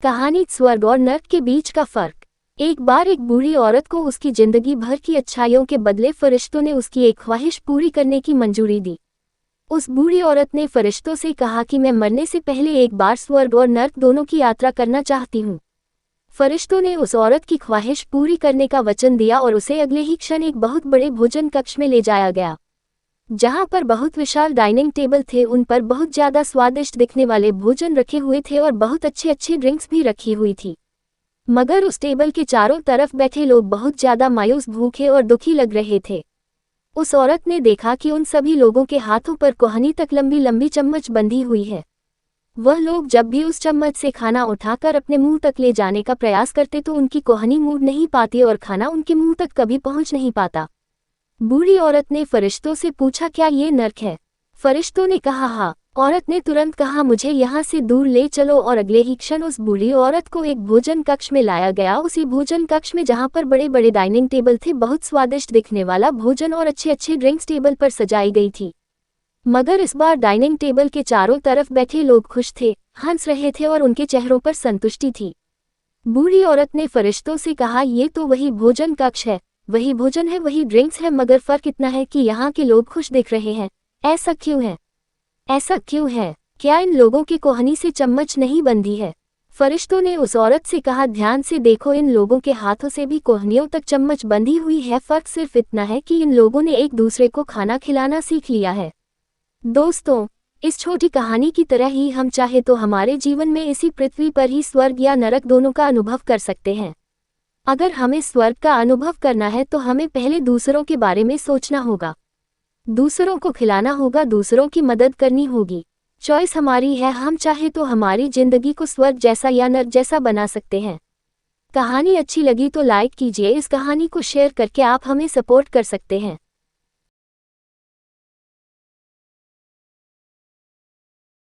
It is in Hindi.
कहानी स्वर्ग और नर्क के बीच का फर्क। एक बार एक बूढ़ी औरत को उसकी जिंदगी भर की अच्छाइयों के बदले फरिश्तों ने उसकी एक ख्वाहिश पूरी करने की मंजूरी दी। उस बूढ़ी औरत ने फरिश्तों से कहा कि मैं मरने से पहले एक बार स्वर्ग और नर्क दोनों की यात्रा करना चाहती हूँ। फरिश्तों ने उस औरत की ख्वाहिश पूरी करने का वचन दिया और उसे अगले ही क्षण एक बहुत बड़े भोजन कक्ष में ले जाया गया, जहां पर बहुत विशाल डाइनिंग टेबल थे। उन पर बहुत ज्यादा स्वादिष्ट दिखने वाले भोजन रखे हुए थे और बहुत अच्छे अच्छे ड्रिंक्स भी रखी हुई थी। मगर उस टेबल के चारों तरफ बैठे लोग बहुत ज्यादा मायूस, भूखे और दुखी लग रहे थे। उस औरत ने देखा कि उन सभी लोगों के हाथों पर कोहनी तक लंबी लंबी चम्मच बंधी हुई है। वह लोग जब भी उस चम्मच से खाना उठाकर अपने मुंह तक ले जाने का प्रयास करते तो उनकी कोहनी मुड़ नहीं पाती और खाना उनके मुंह तक कभी पहुंच नहीं पाता। बूढ़ी औरत ने फरिश्तों से पूछा, क्या ये नर्क है? फरिश्तों ने कहा हाँ। औरत ने तुरंत कहा, मुझे यहाँ से दूर ले चलो, और अगले ही क्षण उस बूढ़ी औरत को एक भोजन कक्ष में लाया गया। उसी भोजन कक्ष में जहाँ पर बड़े बड़े डाइनिंग टेबल थे, बहुत स्वादिष्ट दिखने वाला भोजन और अच्छे अच्छे ड्रिंक्स टेबल पर सजाई गई थी। मगर इस बार डाइनिंग टेबल के चारों तरफ बैठे लोग खुश थे, हंस रहे थे और उनके चेहरों पर संतुष्टि थी। बूढ़ी औरत ने फरिश्तों से कहा, ये तो वही भोजन कक्ष है, वही भोजन है, वही ड्रिंक्स है, मगर फर्क इतना है कि यहाँ के लोग खुश दिख रहे हैं। ऐसा क्यों है? ऐसा क्यों है? क्या इन लोगों की कोहनी से चम्मच नहीं बंधी है? फरिश्तों ने उस औरत से कहा, ध्यान से देखो, इन लोगों के हाथों से भी कोहनियों तक चम्मच बंधी हुई है। फर्क सिर्फ इतना है कि इन लोगों ने एक दूसरे को खाना खिलाना सीख लिया है। दोस्तों, इस छोटी कहानी की तरह ही हम चाहे तो हमारे जीवन में इसी पृथ्वी पर ही स्वर्ग या नरक दोनों का अनुभव कर सकते हैं। अगर हमें स्वर्ग का अनुभव करना है तो हमें पहले दूसरों के बारे में सोचना होगा, दूसरों को खिलाना होगा, दूसरों की मदद करनी होगी। चॉइस हमारी है, हम चाहे तो हमारी जिंदगी को स्वर्ग जैसा या नर्क जैसा बना सकते हैं। कहानी अच्छी लगी तो लाइक कीजिए, इस कहानी को शेयर करके आप हमें सपोर्ट कर सकते हैं।